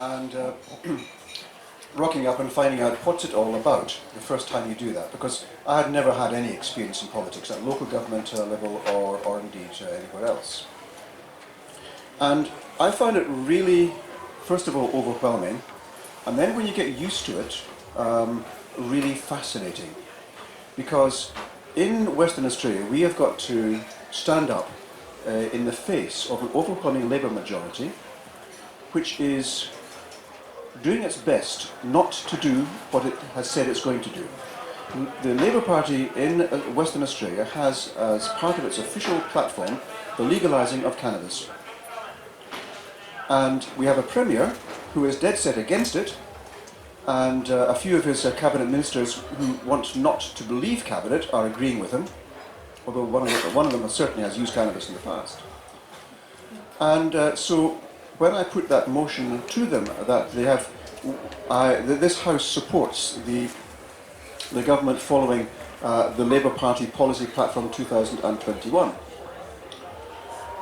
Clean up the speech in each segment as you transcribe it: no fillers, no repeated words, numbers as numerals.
and rocking up and finding out what's it all about the first time you do that, because I had never had any experience in politics at local government level or indeed anywhere else. And I found it really, first of all, overwhelming, and then when you get used to it, really fascinating. Because in Western Australia, we have got to stand up in the face of an overwhelming Labour majority, which is doing its best not to do what it has said it's going to do. The Labour Party in Western Australia has, as part of its official platform, the legalising of cannabis. And we have a Premier who is dead set against it, and a few of his cabinet ministers who want not to believe cabinet are agreeing with him, although one of them certainly has used cannabis in the past. And so when I put that motion to them that they have, this House supports the government following the Labour Party policy platform 2021.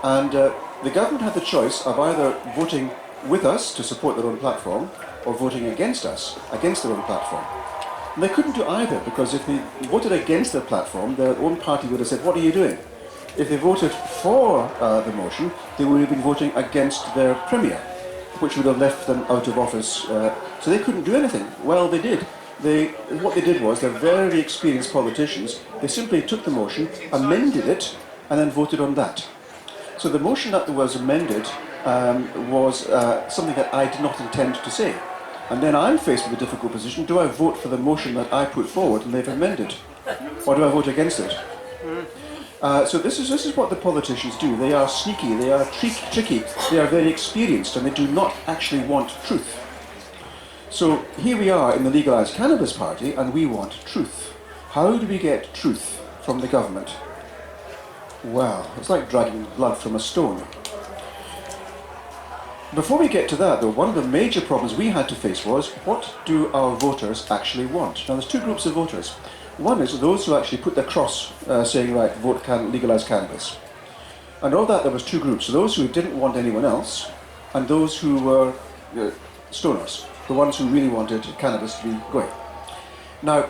And the government had the choice of either voting with us to support their own platform or voting against us, against their own platform. And they couldn't do either, because if they voted against their platform, their own party would have said, "What are you doing?" If they voted for the motion, they would have been voting against their Premier, which would have left them out of office. So they couldn't do anything. Well, they did. What they did was, they're very experienced politicians, they simply took the motion, amended it, and then voted on that. So the motion that was amended was something that I did not intend to say. And then I'm faced with a difficult position. Do I vote for the motion that I put forward and they've amended? Or do I vote against it? So this is what the politicians do. They are sneaky, they are tricky, they are very experienced, and they do not actually want truth. So here we are in the Legalise Cannabis Party, and we want truth. How do we get truth from the government? Well, it's like dragging blood from a stone. Before we get to that, though, one of the major problems we had to face was, what do our voters actually want? Now, there's two groups of voters. One is those who actually put their cross saying, right, vote legalise cannabis. And of that, there was two groups. Those who didn't want anyone else, and those who were stoners, the ones who really wanted cannabis to be going. Now,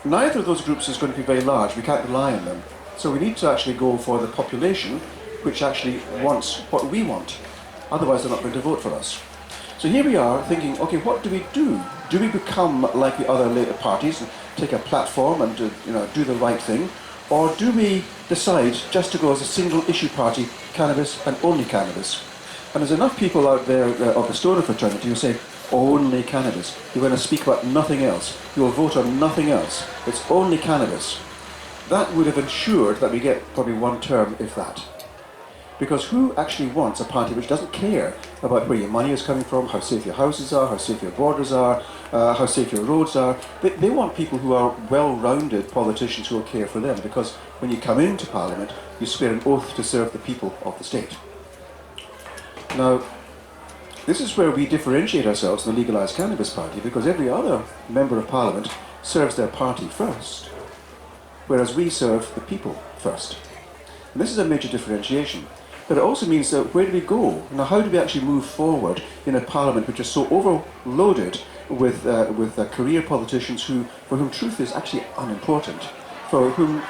neither of those groups is going to be very large. We can't rely on them. So we need to actually go for the population which actually wants what we want. Otherwise, they're not going to vote for us. So here we are thinking, okay, what do we do? Do we become like the other Labour parties and take a platform and do the right thing? Or do we decide just to go as a single issue party, cannabis and only cannabis? And there's enough people out there of the stoner fraternity who say, only cannabis. You're going to speak about nothing else. You'll vote on nothing else. It's only cannabis. That would have ensured that we get probably one term, if that. Because who actually wants a party which doesn't care about where your money is coming from, how safe your houses are, how safe your borders are, how safe your roads are? They want people who are well-rounded politicians who will care for them, because when you come into Parliament, you swear an oath to serve the people of the state. Now, this is where we differentiate ourselves in the Legalise Cannabis Party, because every other Member of Parliament serves their party first, whereas we serve the people first. And this is a major differentiation. But it also means that where do we go? Now, how do we actually move forward in a parliament which is so overloaded with career politicians for whom truth is actually unimportant, for whom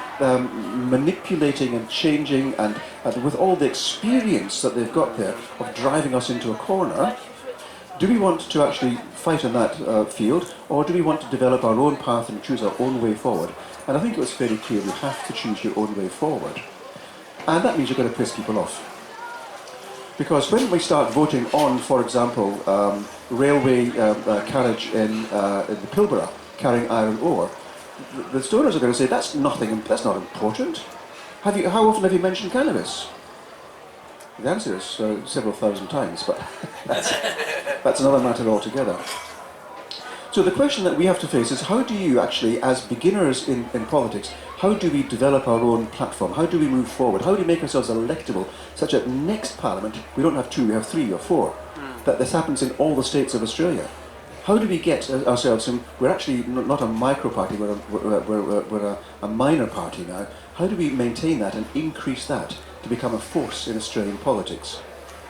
manipulating and changing and with all the experience that they've got there of driving us into a corner? Do we want to actually fight in that field, or do we want to develop our own path and choose our own way forward? And I think it was very clear you have to choose your own way forward. And that means you're going to piss people off. Because when we start voting on, for example, railway carriage in the Pilbara carrying iron ore, the stoners are going to say, that's nothing, that's not important. How often have you mentioned cannabis? The answer is several thousand times, but that's another matter altogether. So the question that we have to face is, how do you actually, as beginners in politics, how do we develop our own platform? How do we move forward? How do we make ourselves electable such that next Parliament, we don't have 2, we have 3 or 4, that this happens in all the states of Australia? How do we get ourselves in, we're actually not a micro party, we're a minor party now. How do we maintain that and increase that to become a force in Australian politics?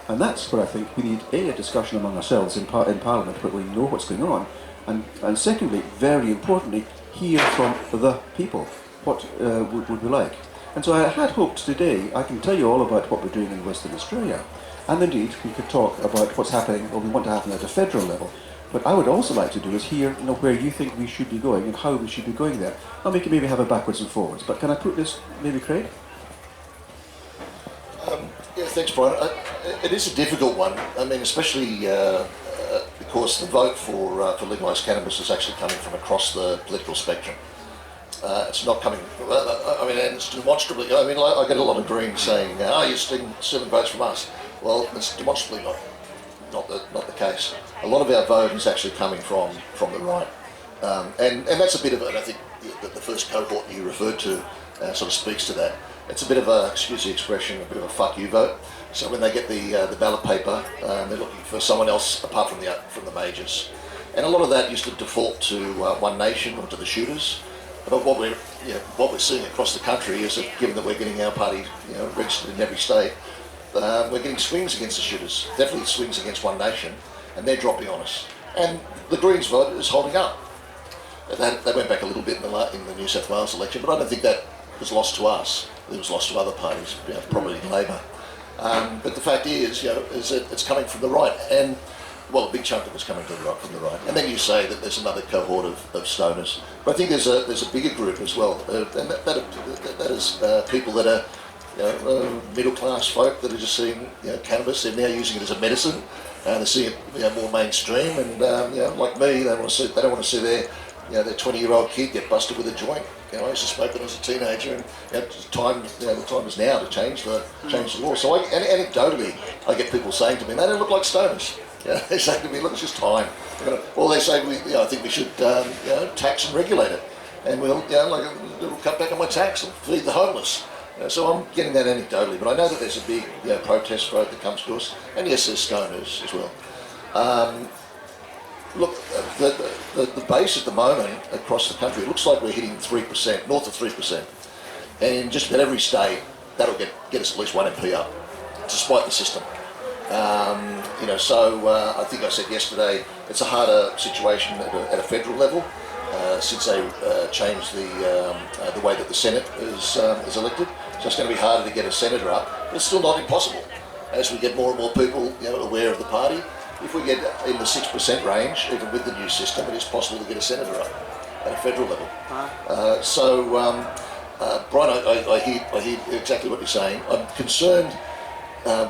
And that's where I think we need a discussion among ourselves in Parliament, where we know what's going on, and secondly, very importantly, hear from the people. What would we like? And so I had hoped today I can tell you all about what we're doing in Western Australia, and indeed we could talk about what's happening, or we want to happen at a federal level. But I would also like to do is hear, where you think we should be going and how we should be going there. And we can maybe have a backwards and forwards. But can I put this, maybe Craig? Yeah, thanks, Brian. It is a difficult one. I mean, especially because the vote for legalised cannabis is actually coming from across the political spectrum. It's not coming. I mean, and it's demonstrably. I mean, I get a lot of Greens saying, "Oh, you're stealing votes from us." Well, it's demonstrably not the case. A lot of our vote is actually coming from the right, and that's a bit of it. I think the first cohort you referred to sort of speaks to that. It's a bit of a, excuse the expression, a bit of a fuck you vote. So when they get the ballot paper, they're looking for someone else apart from the majors, and a lot of that used to default to One Nation or to the shooters. But what we're seeing across the country is that, given that we're getting our party registered in every state, we're getting swings against the shooters, definitely swings against One Nation, and they're dropping on us. And the Greens vote is holding up. They went back a little bit in the New South Wales election, but I don't think that was lost to us. It was lost to other parties, probably Labor. But the fact is that it's coming from the right, and well, a big chunk of it's coming from the right. And then you say that there's another cohort of stoners, but I think there's a bigger group as well, and that is people that are middle class folk that are just seeing cannabis. They're now using it as a medicine, and they're seeing it more mainstream. And like me, they don't want to see their 20-year-old kid get busted with a joint. I used to smoke when I was a teenager, and the time is now to change the law. So anecdotally, I get people saying to me, "They don't look like stoners." They say to me, "Look, it's just time." Or they say, "I think we should tax and regulate it, and we'll like a little cut back on my tax and feed the homeless." So I'm getting that anecdotally, but I know that there's a big protest vote that comes to us, and yes, there's stoners as well. Look, the base at the moment across the country, it looks like we're hitting 3%, north of 3%. And in just about every state, that'll get us at least one MP up, despite the system. So I think I said yesterday, it's a harder situation at a federal level since they changed the way that the Senate is elected. So it's going to be harder to get a senator up, but it's still not impossible. As we get more and more people aware of the party, if we get in the 6% range, even with the new system, it is possible to get a senator up at a federal level. Brian, I hear exactly what you're saying. I'm concerned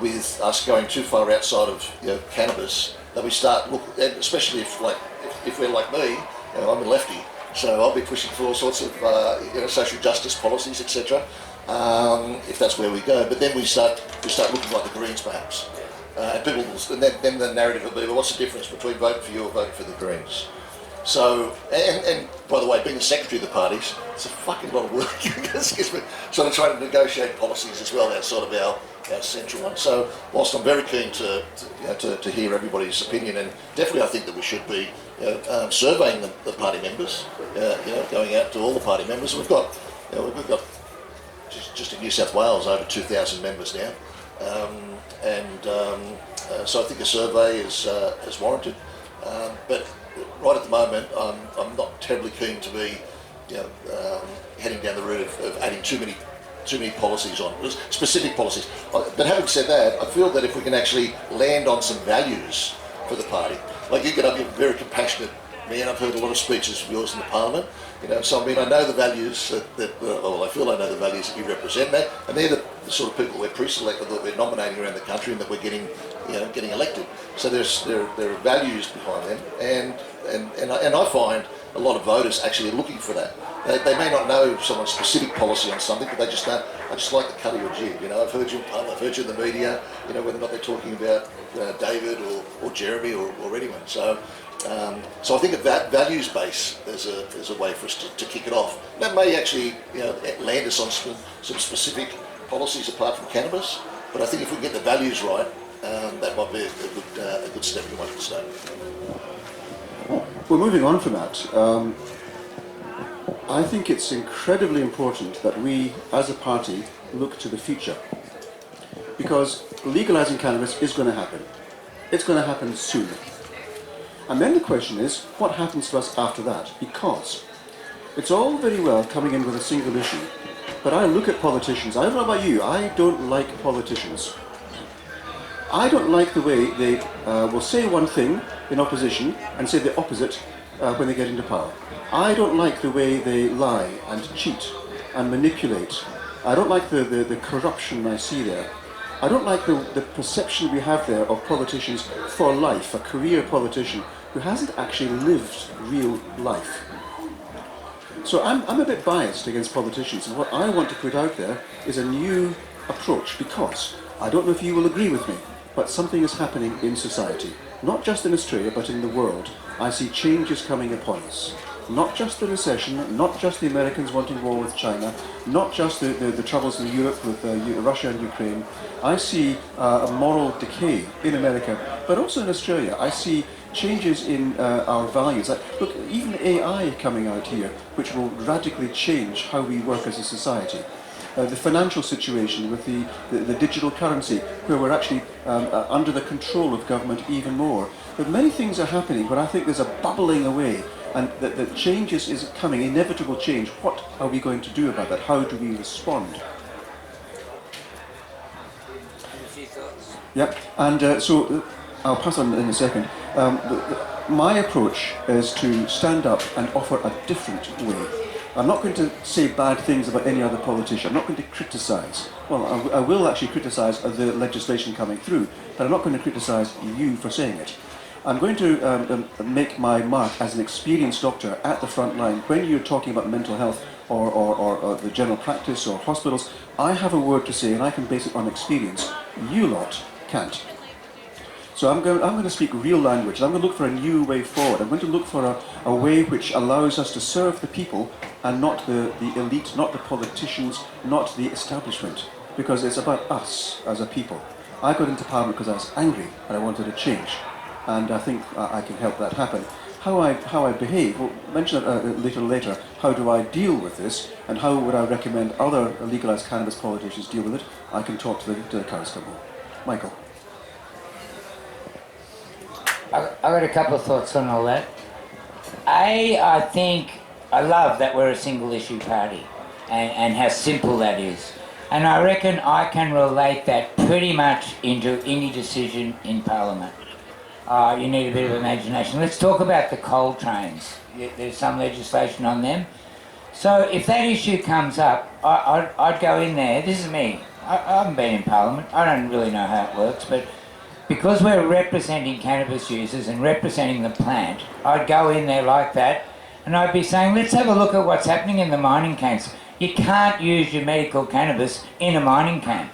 with us going too far outside of cannabis, that we start especially if we're like me, I'm a lefty, so I'll be pushing for all sorts of social justice policies, etc. If that's where we go, but then we start looking like the Greens, perhaps. And people will, then the narrative will be, well, what's the difference between voting for you or voting for the Greens? So, and by the way, being the secretary of the parties, it's a fucking lot of work. Sort of trying to negotiate policies as well outside of our central one. So, whilst I'm very keen to hear everybody's opinion, and definitely I think that we should be surveying the party members, going out to all the party members. We've got just in New South Wales over 2,000 members now. So I think a survey is warranted, but right at the moment I'm not terribly keen to be heading down the route of adding too many policies on, specific policies. But having said that, I feel that if we can actually land on some values for the party, like you get up, you're very compassionate man. I've heard a lot of speeches of yours in the Parliament. So I mean, I know the values I feel I know the values that you represent, that, and they're the sort of people we're pre-selected, that we're nominating around the country, and that we're getting elected. So there are values behind them, and I find a lot of voters actually are looking for that. They may not know someone's specific policy on something, but they just know, I just like the cut of your jib. I've heard you in Parliament, I've heard you in the media. Whether or not they're talking about David or Jeremy or anyone. So I think that values base is a way for us to kick it off. That may actually land us on some specific policies apart from cannabis, but I think if we get the values right, that might be a good stepping stone. Well, moving on from that, I think it's incredibly important that we, as a party, look to the future. because legalizing cannabis is going to happen. It's going to happen soon. And then the question is, what happens to us after that? Because it's all very well coming in with a single issue, but I look at politicians, I don't know about you, I don't like politicians. I don't like the way they will say one thing in opposition and say the opposite when they get into power. I don't like the way they lie and cheat and manipulate. I don't like the corruption I see there. I don't like the perception we have there of politicians for life, a career politician who hasn't actually lived real life. So I'm a bit biased against politicians, and what I want to put out there is a new approach, because I don't know if you will agree with me, but something is happening in society, not just in Australia but in the world. I see changes coming upon us. Not just the recession, not just the Americans wanting war with China, not just the troubles in Europe with Russia and Ukraine. I see a moral decay in America, but also in Australia. I see changes in our values. Look, even AI coming out here, which will radically change how we work as a society. The financial situation with the digital currency, where we're actually under the control of government even more. But many things are happening, but I think there's a bubbling away, and that change is coming, inevitable change. What are we going to do about that? How do we respond? Yeah, and so I'll pass on in a second. My approach is to stand up and offer a different way. I'm not going to say bad things about any other politician. I'm not going to criticise. Well, I will actually criticise the legislation coming through, but I'm not going to criticise you for saying it. I'm going to make my mark as an experienced doctor at the front line. When you're talking about mental health or the general practice or hospitals, I have a word to say, and I can base it on experience. You lot can't. So I'm going to speak real language. I'm going to look for a new way forward. I'm going to look for a way which allows us to serve the people and not the elite, not the politicians, not the establishment, because it's about us as a people. I got into Parliament because I was angry and I wanted a change, and I think I can help that happen. How I behave, we'll mention it a little later. How do I deal with this, and how would I recommend other legalised cannabis politicians deal with it? I can talk to the cows come home. Michael. I got a couple of thoughts on all that. I think I love that we're a single issue party and how simple that is. And I reckon I can relate that pretty much into any decision in Parliament. You need a bit of imagination. Let's talk about the coal trains. There's some legislation on them. So if that issue comes up, I'd go in there. This is me. I haven't been in Parliament. I don't really know how it works, but because we're representing cannabis users and representing the plant, I'd go in there like that and I'd be saying, let's have a look at what's happening in the mining camps. You can't use your medical cannabis in a mining camp.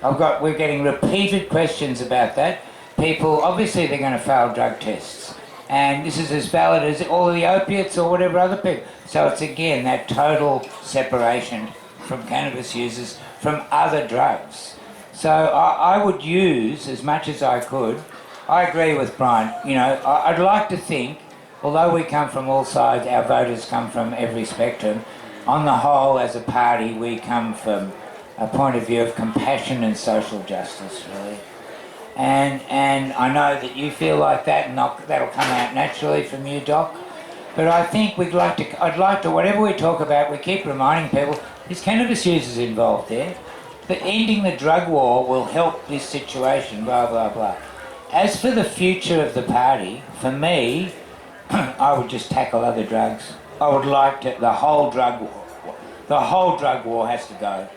We're getting repeated questions about that. People, obviously they're going to fail drug tests. And this is as valid as all of the opiates or whatever other people. So it's again that total separation from cannabis users from other drugs. So I would use as much as I could. I agree with Brian. You know, I'd like to think, although we come from all sides, our voters come from every spectrum, on the whole, as a party, we come from a point of view of compassion and social justice, really. And I know that you feel like that, and that'll come out naturally from you, Doc. But I think I'd like to, whatever we talk about, we keep reminding people, there's cannabis users involved there. That ending the drug war will help this situation, blah, blah, blah. As for the future of the party, for me, I would just tackle other drugs. I would like to, the whole drug war has to go.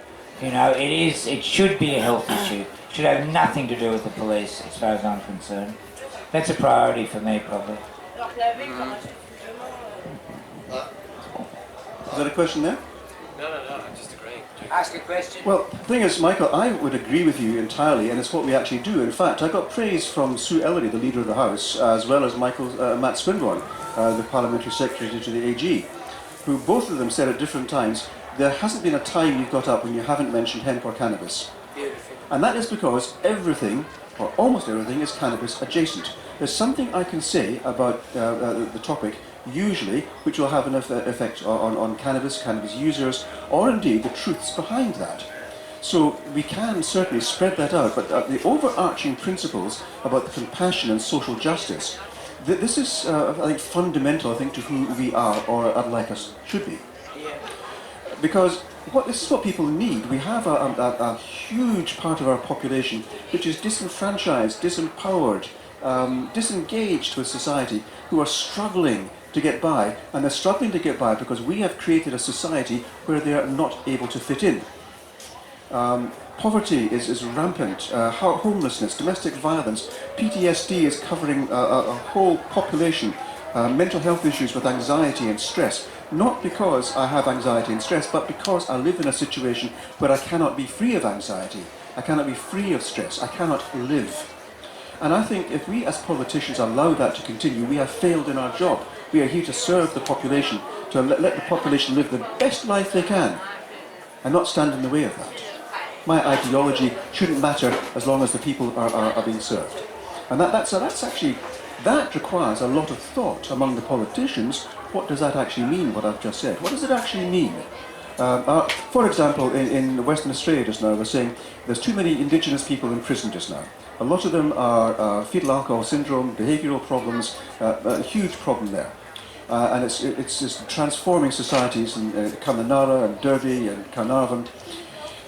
You know, it should be a health issue. It should have nothing to do with the police, as far as I'm concerned. That's a priority for me, probably. Is that a question there? No, I'm just agreeing. Ask a question. Well, the thing is, Michael, I would agree with you entirely, and it's what we actually do. In fact, I got praise from Sue Ellery, the Leader of the House, as well as Matt Swinburne, the Parliamentary Secretary to the AG, who both of them said at different times, there hasn't been a time you've got up when you haven't mentioned hemp or cannabis. Beautiful. And that is because everything, or almost everything, is cannabis adjacent. There's something I can say about the topic, usually, which will have an effect on cannabis users, or indeed the truths behind that. So we can certainly spread that out, but the overarching principles about compassion and social justice, this is, I think, fundamental, I think, to who we are, or unlike us should be. Because this is what people need. We have a huge part of our population which is disenfranchised, disempowered, disengaged with society, who are struggling to get by, and they're struggling to get by because we have created a society where they are not able to fit in. Poverty is rampant, homelessness, domestic violence, PTSD is covering a whole population, mental health issues with anxiety and stress, not because I have anxiety and stress, but because I live in a situation where I cannot be free of anxiety, I cannot be free of stress, I cannot live. And I think if we as politicians allow that to continue, we have failed in our job. We are here to serve the population, to let the population live the best life they can, and not stand in the way of that. My ideology shouldn't matter as long as the people are being served. And that requires a lot of thought among the politicians. What does that actually mean, what I've just said? What does it actually mean? For example, in Western Australia just now, we're saying there's too many Indigenous people in prison just now. A lot of them are fetal alcohol syndrome, behavioural problems, a huge problem there. And it's just transforming societies in Kununurra and Derby and Carnarvon.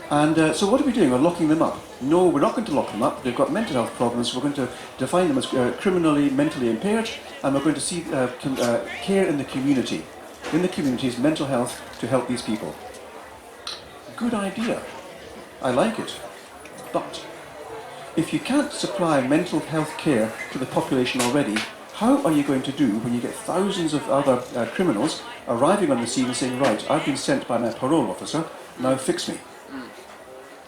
And so what are we doing? We're locking them up. No, we're not going to lock them up. They've got mental health problems. We're going to define them as criminally, mentally impaired, and we're going to see care in the community. In the community's mental health to help these people. Good idea. I like it. But if you can't supply mental health care to the population already, how are you going to do when you get thousands of other criminals arriving on the scene and saying, right, I've been sent by my parole officer, now fix me?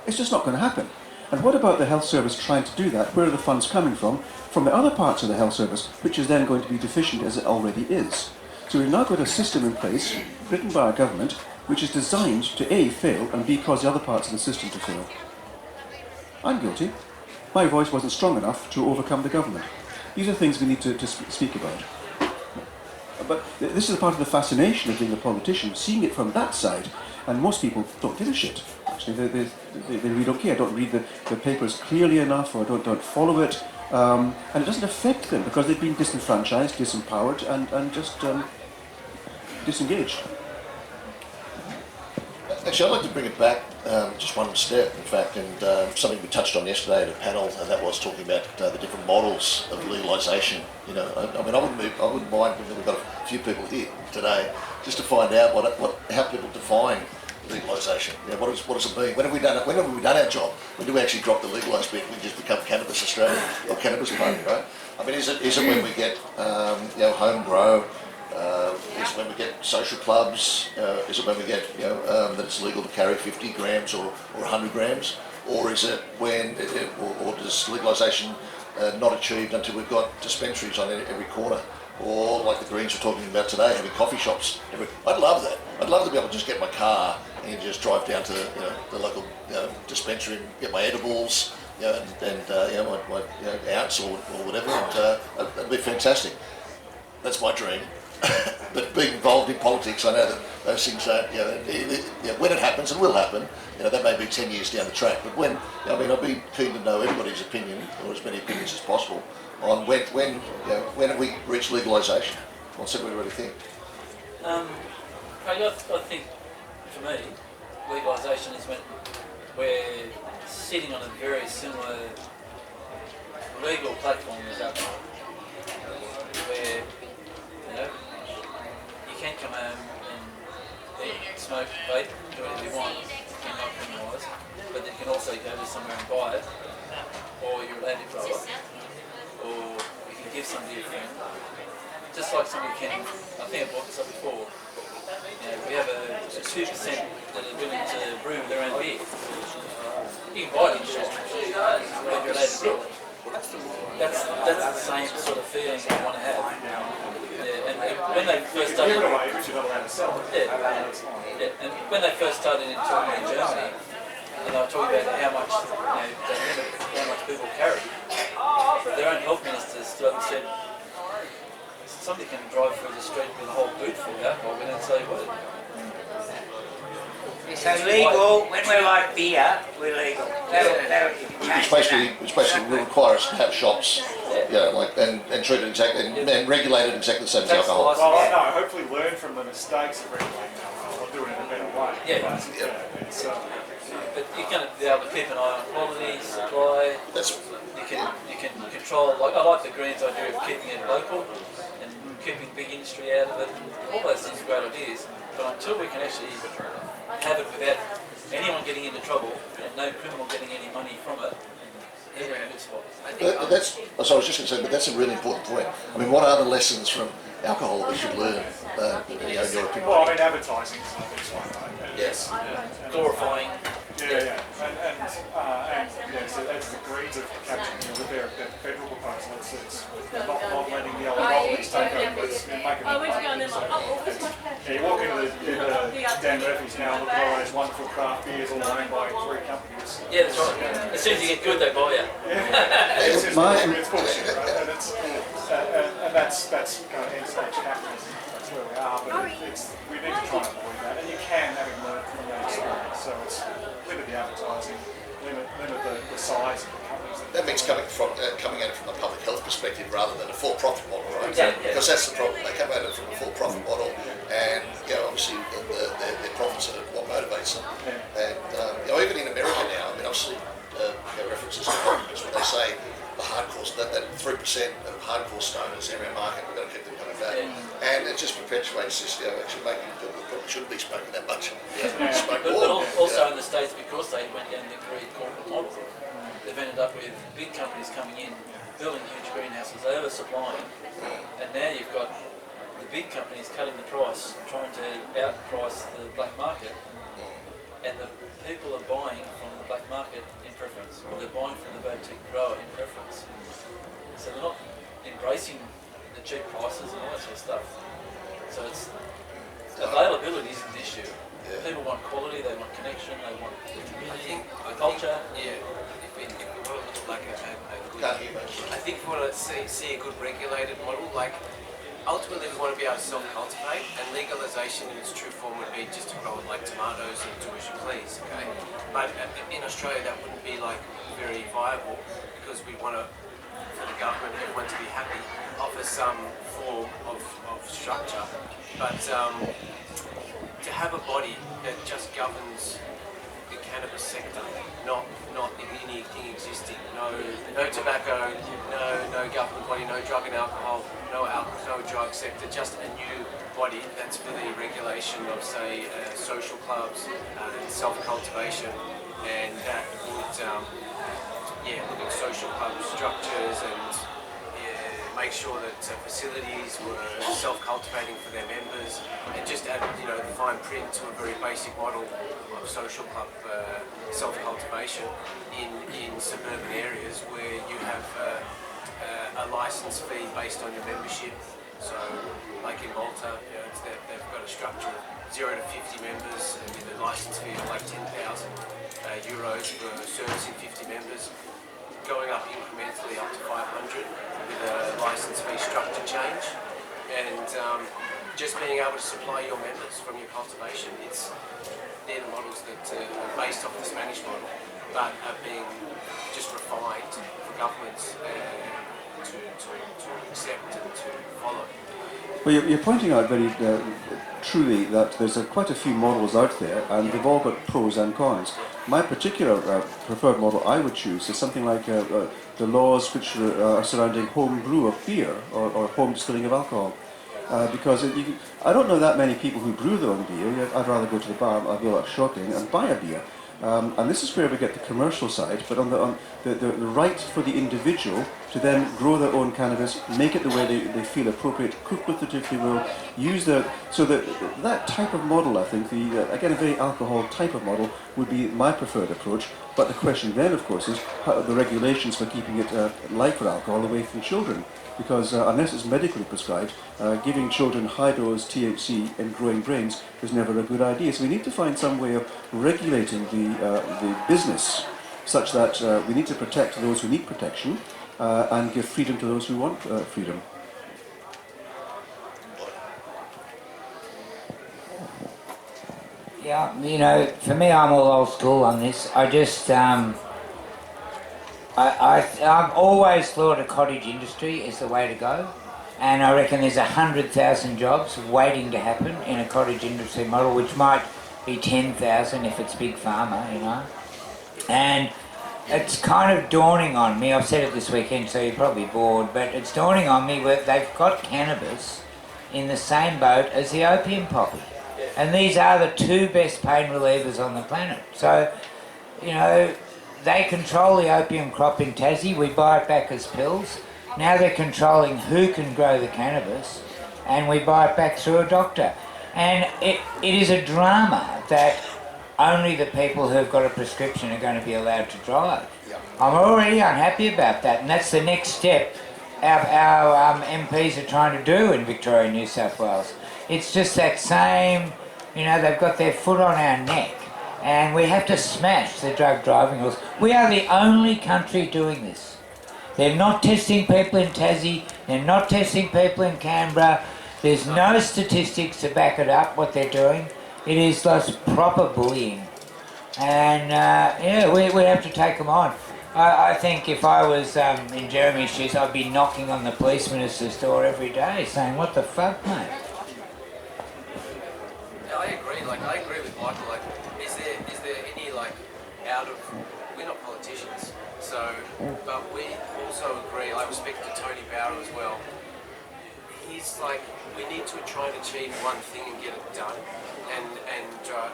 It's just not going to happen. And what about the health service trying to do that? Where are the funds coming from? From the other parts of the health service, which is then going to be deficient as it already is. So we've now got a system in place, written by our government, which is designed to A, fail, and B, cause the other parts of the system to fail. I'm guilty. My voice wasn't strong enough to overcome the government. These are things we need to speak about. But this is part of the fascination of being a politician, seeing it from that side, and most people don't give a shit. Actually, they really don't care, don't read the papers clearly enough, or don't follow it, and it doesn't affect them because they've been disenfranchised, disempowered, and just disengaged. Actually, I'd like to bring it back just one step, in fact, and something we touched on yesterday at a panel, and that was talking about the different models of legalisation. You know, I wouldn't mind. We've got a few people here today just to find out how people define legalisation. You know, what does it mean? When have we done our job? When do we actually drop the legalise bit? We just become Cannabis Australia or Cannabis Party, right? I mean, is it when we get home grow? Is it when we get social clubs? Is it when we get that it's legal to carry 50 grams or 100 grams? Or is it when, or does legalisation not achieved until we've got dispensaries on every corner? Or like the Greens were talking about today, having coffee shops. I'd love that. I'd love to be able to just get in my car and just drive down to the local dispensary and get my edibles, my ounce or whatever. And that'd be fantastic. That's my dream. But being involved in politics, I know that those things don't. When it happens, and will happen. That may be 10 years down the track. But I'd be keen to know everybody's opinion, or as many opinions as possible, on when have we reached legalisation? What's everybody think? I think, for me, legalisation is when we're sitting on a very similar legal platform as alcohol, where you can come home and smoke, vape, do whatever you want, you're not criminalised, but then you can also go to somewhere and buy it, or you're allowed to grow it, or you can give somebody a friend, just like somebody can. I think I brought this up before. We have a 2% that are willing to brew their own beer. You can buy it in the shop, but you're allowed to grow it. That's the same sort of feeling I want to have. And when they first started, and when they first started in Germany, and they were talking about how much they limit how much people carry, their own health minister stood up and said, somebody can drive through the street with a whole boot full of alcohol, we don't say what. So legal, when we're like beer, we're legal. That'll change Which basically will require us to have shops, and treat it exactly and regulate it exactly the same as alcohol. Well, no, hopefully learn from the mistakes of regulating alcohol or do it in a better way. Yeah. It's, But you're going to be able to keep an eye on quality, supply. You can control. Like I like the Greens idea of keeping it local and keeping big industry out of it. All those things are great ideas. But until we can actually have it without anyone getting into trouble and no criminal getting any money from it, then we're in a good spot. So I was just going to say, but that's a really important point. I mean, what are the lessons from alcohol that we should learn? In your opinion? well, I mean, advertising is another big one, right? Yes. Glorifying. And so as the Greens have captured with their federal proposal, it's not letting the oligopolies take over, it's making it you walk into Dan Murphy's now, look at all those wonderful craft beers all owned by 3 companies. Yeah, that's right. As soon as you get good, they buy you. It's bullshit, right? And that's kind of end-stage capitalism. That's where we are, but we need to try and avoid that. And you can, having learned from that experience. So it's limit the advertising, limit the size of the companies. That means coming at it from a public health perspective rather than a for-profit model, right? Yeah. Because that's the problem. They come at it from a for-profit model, and obviously their profits are what motivates them. And even in America now, I mean, obviously references to doctors when they say the hardcore, that 3% of hardcore stoners in our market, we're going to keep them coming back, and it just perpetuates this. Actually making people that probably shouldn't be smoking that much. Smoke But more. also in the States, because they went down the greed corporate model, they've ended up with big companies coming in, building huge greenhouses, oversupplying, and now you've got the big companies cutting the price, trying to outprice the black market, and the people are buying from the black market in preference, or they're buying from the boutique grower in preference. So they're not embracing the cheap prices and all that sort of stuff. So it's availability is an issue. People want quality, they want connection, they want the community, culture. If we want to look like a good, Can't hear much. I think if we want to see a good regulated model, like ultimately we want to be able to self-cultivate, and legalisation in its true form would be just to grow it like tomatoes and do as you please, okay? But in Australia that wouldn't be like very viable, because we want to, for the government, everyone to be happy, offer some form of structure, but to have a body that just governs the cannabis sector, not anything existing, no tobacco, no government body, no drug and alcohol, no drug sector, just a new body that's for the regulation of, say, social clubs and self-cultivation, and that would look at social club structures and make sure that facilities were self-cultivating for their members, and just add, the fine print to a very basic model of social club self-cultivation in suburban areas where you have a license fee based on your membership. So, like in Malta, they've got a structure of 0 to 50 members with a license fee of like 10,000 euros for servicing 50 members, going up incrementally up to 500 with a license fee structure change, and just being able to supply your members from your cultivation. They're the models that are based off the Spanish model, but are being just refined for governments to accept and to follow. Well, you're pointing out very truly that there's quite a few models out there, and they've all got pros and cons. My particular preferred model I would choose is something like the laws which are surrounding home brew of beer or home distilling of alcohol. Because I don't know that many people who brew their own beer. I'd rather go to the bar, I'd go out shopping and buy a beer. And this is where we get the commercial side, but on the right for the individual to then grow their own cannabis, make it the way they feel appropriate, cook with it if they will, so that type of model, I think, again a very alcohol type of model would be my preferred approach. But the question then, of course, is how the regulations for keeping it like for alcohol away from children. Because unless it's medically prescribed, giving children high-dose THC in growing brains is never a good idea. So we need to find some way of regulating the business such that we need to protect those who need protection and give freedom to those who want freedom. Yeah, you know, for me, I'm all old school on this. I just, I've always thought a cottage industry is the way to go, and I reckon there's 100,000 jobs waiting to happen in a cottage industry model, which might be 10,000 if it's big pharma, you know. And it's kind of dawning on me. I've said it this weekend, so you're probably bored, but it's dawning on me where they've got cannabis in the same boat as the opium poppy, and these are the two best pain relievers on the planet. So, you know, they control the opium crop in Tassie. We buy it back as pills. Now they're controlling who can grow the cannabis, and we buy it back through a doctor. And it is a drama that only the people who've got a prescription are going to be allowed to drive. I'm already unhappy about that, and that's the next step our MPs are trying to do in Victoria and New South Wales. It's just that same, you know, they've got their foot on our neck, and we have to smash the drug driving laws. We are the only country doing this. They're not testing people in Tassie, they're not testing people in Canberra. There's no statistics to back it up, what they're doing. It is just proper bullying. And yeah, we have to take them on. I think if I was in Jeremy's shoes, I'd be knocking on the police minister's door every day saying, what the fuck, mate? Yeah, I agree. Like, I agree with Michael. Like, is there any, like, we're not politicians, so, but we also agree. I respect to Tony Barrow as well. He's like, we need to try and achieve one thing and get it done. And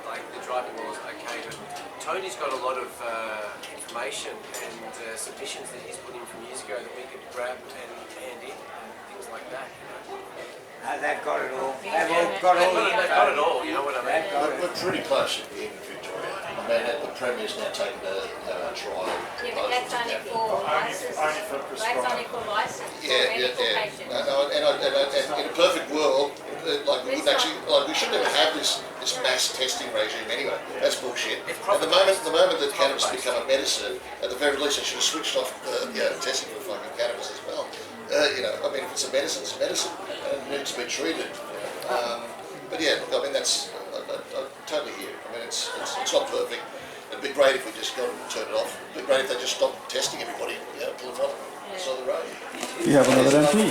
like the driving laws, okay, but Tony's got a lot of information and submissions that he's put in from years ago that we could grab and hand in and things like that. You know? They've got it all. They've got all the info. They've got it all, you know what I mean? We're pretty close in Victoria. I mean, the Premier's now taken a trial. Yeah, but that's only for license. That's only for license. Yeah. And in a perfect world, like we wouldn't actually, like we shouldn't even have this mass testing regime anyway. That's bullshit. At the moment that cannabis has become a medicine, at the very least, they should have switched off testing for fucking cannabis as well. You know, I mean, if it's a medicine, it's a medicine, and it needs to be treated. But yeah, look, I mean, that's I totally hear. I mean, it's not perfect. It'd be great if we just got them to turn it off. It'd be great if they just stopped testing everybody, you know, pull them off the side of the road. You have another MP.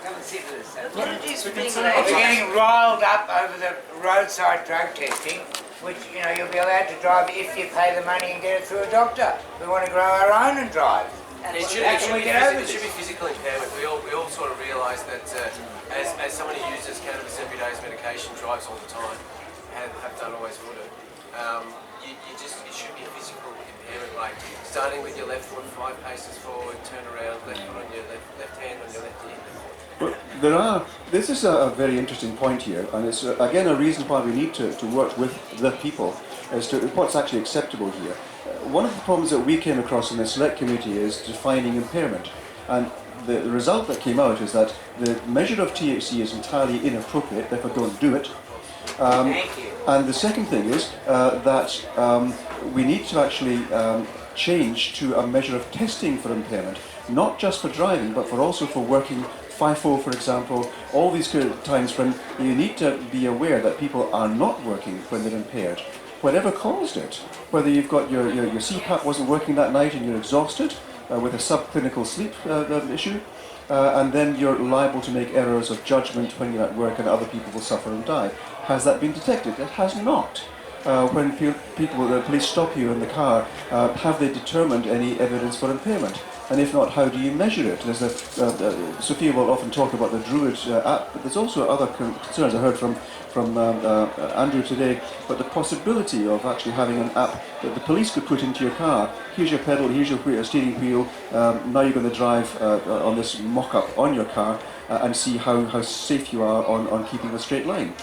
Come and sit with us. We're getting riled up over the roadside drug testing, which, you know, you'll be allowed to drive if you pay the money and get it through a doctor. We want to grow our own and drive. It should be physical impairment. We all sort of realise that as someone who uses cannabis every day as medication, drives all the time, have done, always will do. It should be a physical impairment, like starting with your left foot 5 paces forward, turn around, left foot on your left hand on your left ear. Well, this is a very interesting point here, and it's again a reason why we need to work with the people as to what's actually acceptable here. One of the problems that we came across in the select committee is defining impairment, and the result that came out is that the measure of THC is entirely inappropriate, therefore don't do it. Thank you. And the second thing is that we need to actually change to a measure of testing for impairment, not just for driving, but also for working FIFO, for example, all these kind of times when you need to be aware that people are not working when they're impaired, whatever caused it. Whether you've got your CPAP wasn't working that night and you're exhausted with a subclinical sleep issue, and then you're liable to make errors of judgment when you're at work and other people will suffer and die. Has that been detected? It has not. When the police stop you in the car, have they determined any evidence for impairment? And if not, how do you measure it? There's Sophia will often talk about the Druid app, but there's also other concerns I heard from Andrew today, but the possibility of actually having an app that the police could put into your car. Here's your pedal, here's your steering wheel, now you're going to drive on this mock-up on your car and see how safe you are on keeping a straight line.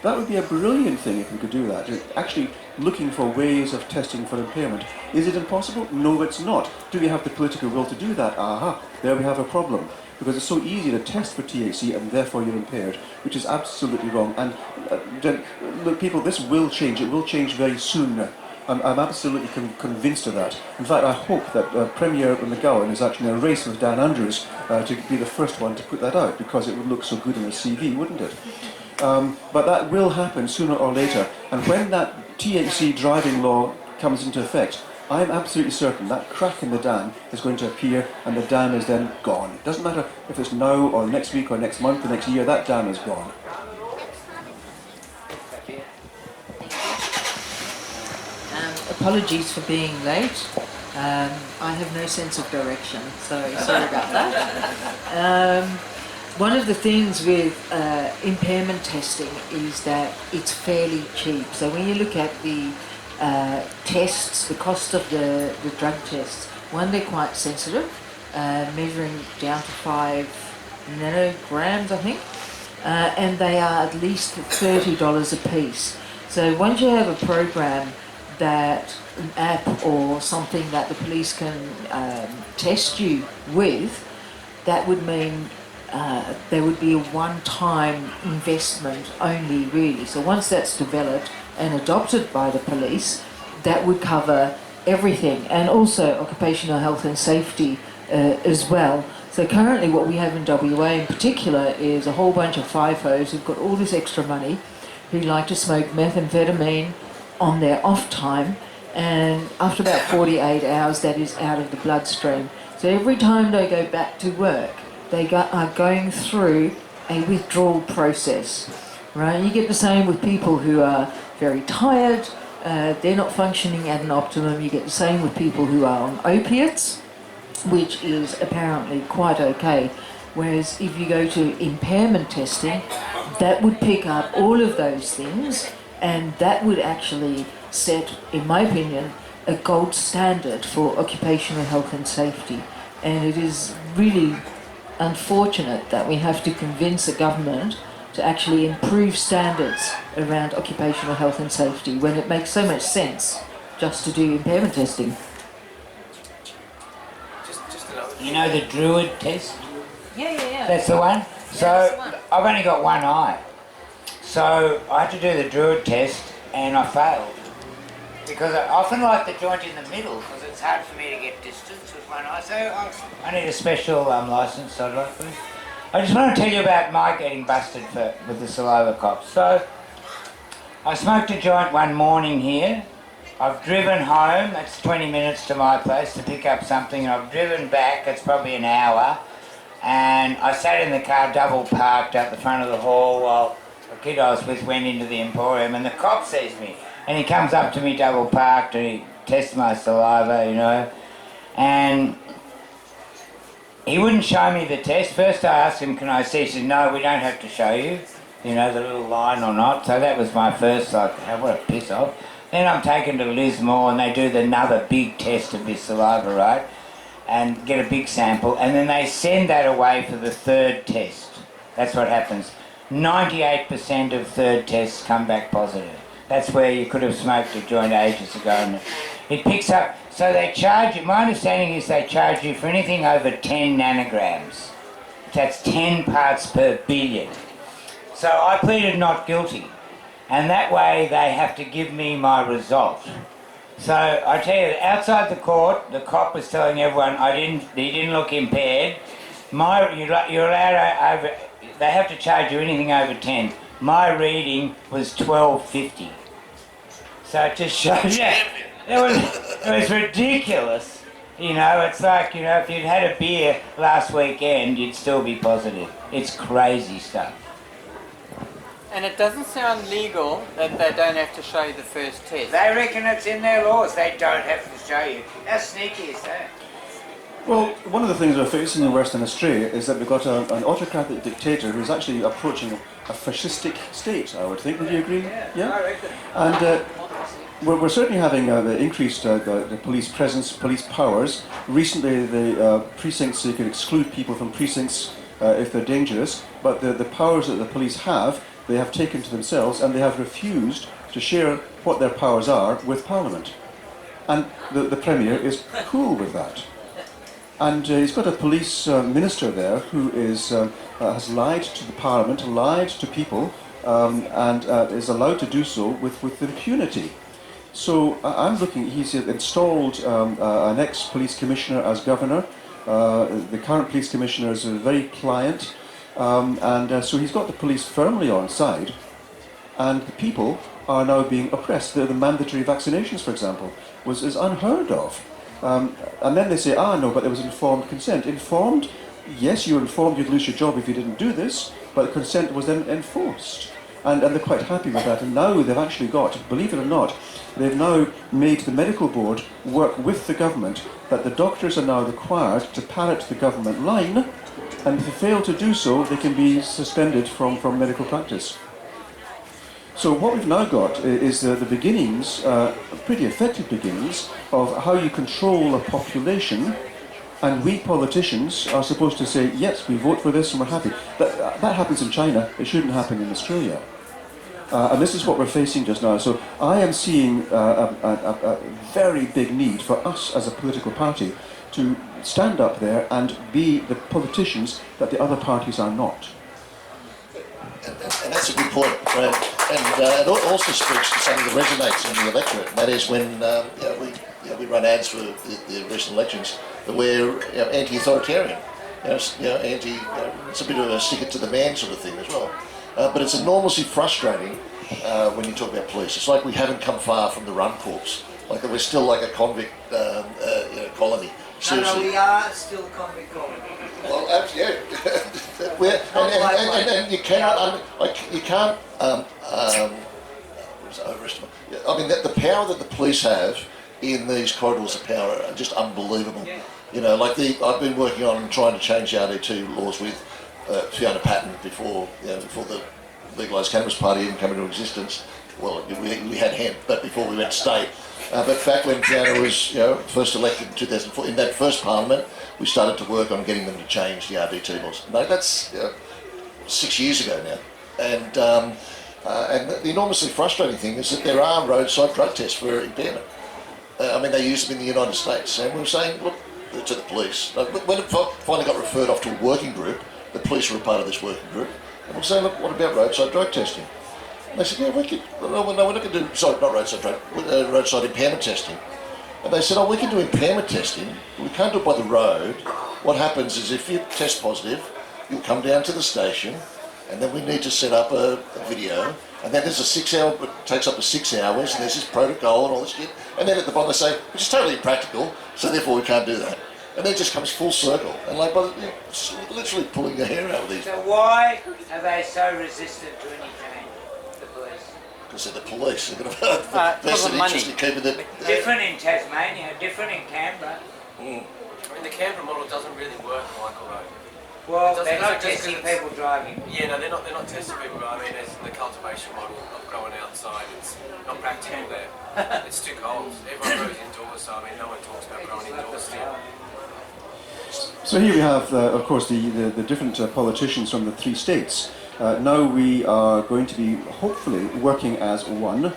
That would be a brilliant thing if we could do that. Actually looking for ways of testing for impairment. Is it impossible? No, it's not. Do we have the political will to do that? Aha, there we have a problem. Because it's so easy to test for THC and therefore you're impaired, which is absolutely wrong. And look, people, this will change. It will change very soon. I'm absolutely convinced of that. In fact, I hope that Premier McGowan is actually in a race with Dan Andrews to be the first one to put that out, because it would look so good in a CV, wouldn't it? But that will happen sooner or later. And when that THC driving law comes into effect, I'm absolutely certain that crack in the dam is going to appear and the dam is then gone. It doesn't matter if it's now or next week or next month or next year, that dam is gone. Apologies for being late. I have no sense of direction, so sorry about that. One of the things with impairment testing is that it's fairly cheap. So when you look at the tests, the cost of the drug tests, one, they're quite sensitive, measuring down to 5 nanograms, I think, and they are at least $30 a piece. So once you have a program that an app or something that the police can test you with, that would mean there would be a one-time investment only, really. So once that's developed and adopted by the police, that would cover everything, and also occupational health and safety as well. So currently what we have in WA in particular is a whole bunch of FIFOs who've got all this extra money, who like to smoke methamphetamine on their off time, and after about 48 hours that is out of the bloodstream. So every time they go back to work, they are going through a withdrawal process, right? You get the same with people who are very tired, they're not functioning at an optimum. You get the same with people who are on opiates, which is apparently quite okay. Whereas if you go to impairment testing, that would pick up all of those things, and that would actually set, in my opinion, a gold standard for occupational health and safety. And it is really unfortunate that we have to convince the government to actually improve standards around occupational health and safety when it makes so much sense just to do impairment testing. Just another You know the Druid test? Yeah. That's the one? So that's the one. I've only got one eye. So I had to do the Druid test and I failed. Because I often like the joint in the middle because it's hard for me to get distance with one eye. So I need a special licence, I'd like to. I just want to tell you about my getting busted with the saliva cops. So I smoked a joint one morning here. I've driven home, it's 20 minutes to my place to pick up something, and I've driven back, it's probably an hour, and I sat in the car double parked out the front of the hall while the kid I was with went into the Emporium, and the cop sees me, and he comes up to me double parked and he tests my saliva, you know, and he wouldn't show me the test. First I asked him, can I see? He said, no, we don't have to show you, you know, the little line or not. So that was my first, like, what a piss off. Then I'm taken to Lismore and they do another big test of this saliva, right? And get a big sample, and then they send that away for the third test. That's what happens. 98% of third tests come back positive. That's where you could have smoked a joint ages ago, and it picks up. So they charge you, my understanding is they charge you for anything over 10 nanograms. That's 10 parts per billion. So I pleaded not guilty, and that way they have to give me my result. So I tell you, outside the court, the cop was telling everyone he didn't look impaired. You're allowed over, they have to charge you anything over 10. My reading was 12.50. So it just shows you, it was ridiculous. You know, it's like, you know, if you'd had a beer last weekend, you'd still be positive. It's crazy stuff. And it doesn't sound legal that they don't have to show you the first test. They reckon it's in their laws. They don't have to show you. How sneaky is that? Well, one of the things we're facing in Western Australia is that we've got an autocratic dictator who's actually approaching a fascistic state, I would think. Would you agree? Yeah? I reckon. And we're certainly having increased the police presence, police powers. Recently, the precincts, you can exclude people from precincts if they're dangerous, but the powers that the police have, they have taken to themselves, and they have refused to share what their powers are with Parliament. And the Premier is cool with that. And he's got a police minister there who has lied to the Parliament, lied to people, and is allowed to do so with impunity. So I'm looking, he's installed an ex-police commissioner as governor. The current police commissioner is very pliant. So he's got the police firmly on side, and the people are now being oppressed. The mandatory vaccinations, for example, is unheard of. And then they say, no, but there was informed consent. Informed? Yes, you were informed you'd lose your job if you didn't do this, but consent was then enforced. And they're quite happy with that. And now they've actually got, believe it or not, they've now made the medical board work with the government that the doctors are now required to parrot the government line, and if they fail to do so, they can be suspended from medical practice. So what we've now got is the beginnings, pretty effective beginnings, of how you control a population, and we politicians are supposed to say, yes, we vote for this and we're happy. That happens in China, it shouldn't happen in Australia. And this is what we're facing just now. So I am seeing a very big need for us as a political party to stand up there and be the politicians that the other parties are not. And that's a good point, Brad. And it also speaks to something that resonates in the electorate, and that is when we run ads for the recent elections that we're anti-authoritarian, it's a bit of a stick it to the man sort of thing as well. But it's enormously frustrating when you talk about police. It's like we haven't come far from the run corps, like that we're still like a convict colony. Seriously. No, we are still a convict colony. Well, and you cannot, overestimate. I mean, the power that the police have in these corridors of power are just unbelievable. Yeah. You know, like I've been working on trying to change the RD2 laws with Fiona Patton before the Legalise Cannabis Party even came into existence. Well, we had hemp, but before we went state. But back when Fiona was first elected in 2004, in that first parliament, we started to work on getting them to change the RD2 laws. No, that's 6 years ago now. And the enormously frustrating thing is that there are roadside drug tests for impairment. I mean, they use them in the United States. And we were saying, look, to the police, when it finally got referred off to a working group, the police were a part of this working group, and we were saying, look, what about roadside drug testing? And they said, yeah, we could, no, we're not going to do, sorry, not roadside drug, roadside impairment testing. And they said, we can do impairment testing, but we can't do it by the road. What happens is if you test positive, you'll come down to the station, and then we need to set up a video, and then there's it takes up to 6 hours, and there's this protocol and all this shit. And then at the bottom they say, which is totally impractical, so therefore we can't do that. And then it just comes full circle, and like, it's literally pulling your hair out of these. So why are they so resistant to any change, the police? Because they're the police. They're going to vested interest in keeping the... Different in Tasmania, different in Canberra. I mean, the Canberra model doesn't really work, Michael, right? Well, they're not testing people driving. Yeah, no, they're not testing people driving. I mean, there's the cultivation model of growing outside. It's not practical there. It's too cold. Everyone grows indoors, so I mean, no one talks about growing indoors still. So here we have, of course, the different politicians from the 3 states. Now we are going to be hopefully working as one.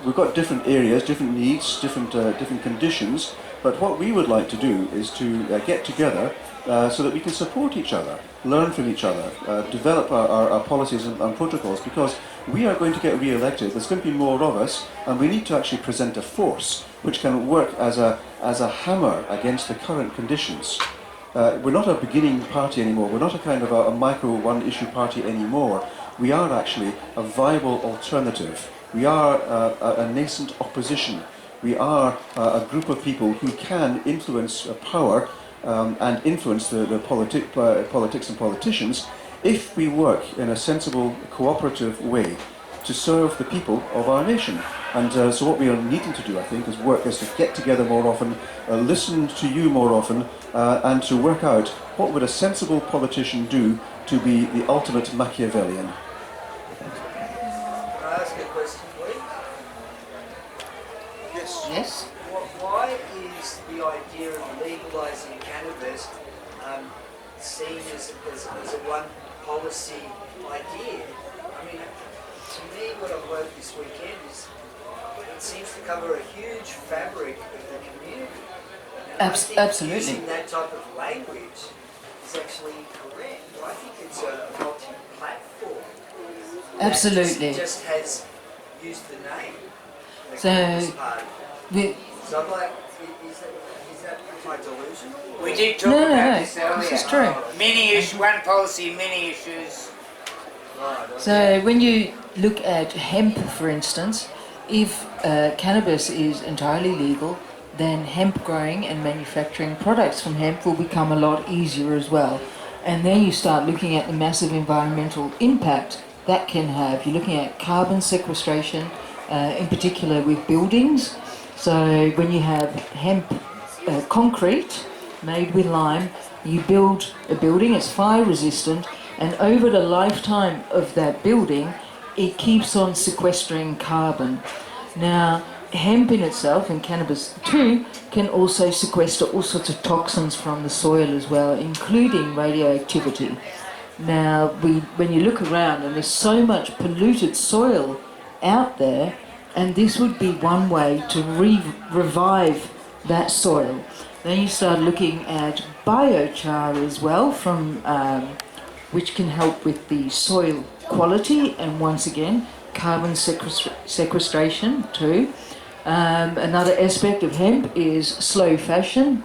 We've got different areas, different needs, different conditions, but what we would like to do is to get together so that we can support each other, learn from each other, develop our policies and protocols, because we are going to get re-elected. There's going to be more of us, and we need to actually present a force which can work as a hammer against the current conditions. We're not a beginning party anymore. We're not a kind of a micro one-issue party anymore. We are actually a viable alternative. We are a nascent opposition. We are a group of people who can influence power and influence the politics and politicians if we work in a sensible, cooperative way to serve the people of our nation. And so what we are needing to do, I think, is to get together more often, listen to you more often, and to work out what would a sensible politician do to be the ultimate Machiavellian. Can I ask a question, please? Yes? Why is the idea of legalising cannabis seen as a one policy idea? I mean, to me, what I've learned this weekend is it seems to cover a huge fabric of the community. And I think Absolutely. using that type of language is actually incorrect. I think it's a multi-platform. Absolutely. That just has used the name. The So, Cannabis Party. we, So I'm like, is that my delusion? We did talk No, about this earlier. this is true. Mini issue, one policy, many issues. So when you look at hemp, for instance, if cannabis is entirely legal, then hemp growing and manufacturing products from hemp will become a lot easier as well. And then you start looking at the massive environmental impact that can have. You're looking at carbon sequestration, in particular with buildings. So when you have hemp concrete made with lime, you build a building, it's fire resistant, and over the lifetime of that building, it keeps on sequestering carbon. Now, hemp in itself, and cannabis too, can also sequester all sorts of toxins from the soil as well, including radioactivity. Now, when you look around, and there's so much polluted soil out there, and this would be one way to revive that soil. Then you start looking at biochar as well, from which can help with the soil quality, and once again, carbon sequestration too. Another aspect of hemp is slow fashion.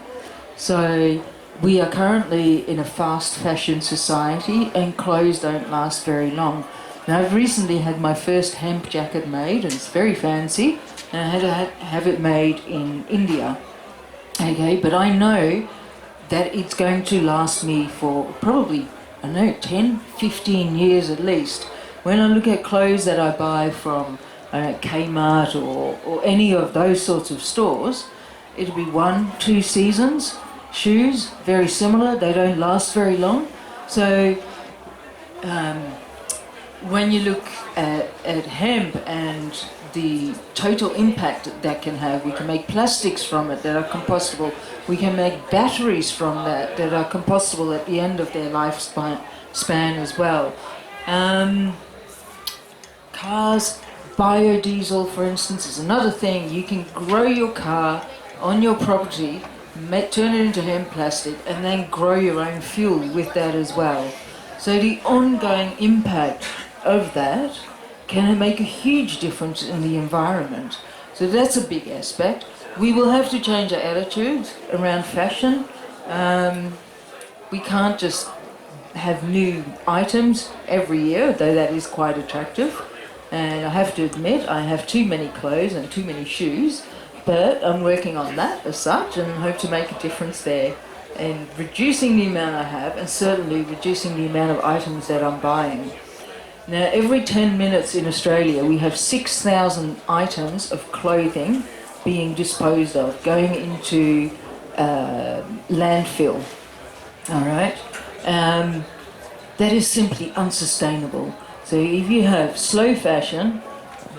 So we are currently in a fast fashion society, and clothes don't last very long. Now, I've recently had my first hemp jacket made, and it's very fancy, and I had to have it made in India. Okay, but I know that it's going to last me for probably, I don't know, 10, 15 years at least. When I look at clothes that I buy from Kmart or any of those sorts of stores, it'll be 1-2 seasons. Shoes, very similar, they don't last very long. So when you look at hemp and the total impact that can have, we can make plastics from it that are compostable. We can make batteries from that are compostable at the end of their lifespan as well. Cars, biodiesel, for instance, is another thing. You can grow your car on your property, turn it into hemp plastic, and then grow your own fuel with that as well. So the ongoing impact of that can make a huge difference in the environment. So that's a big aspect. We will have to change our attitudes around fashion. We can't just have new items every year, though that is quite attractive. And I have to admit, I have too many clothes and too many shoes, but I'm working on that as such, and hope to make a difference there in reducing the amount I have, and certainly reducing the amount of items that I'm buying. Now, every 10 minutes in Australia, we have 6,000 items of clothing being disposed of, going into landfill. All right? That is simply unsustainable. So if you have slow fashion,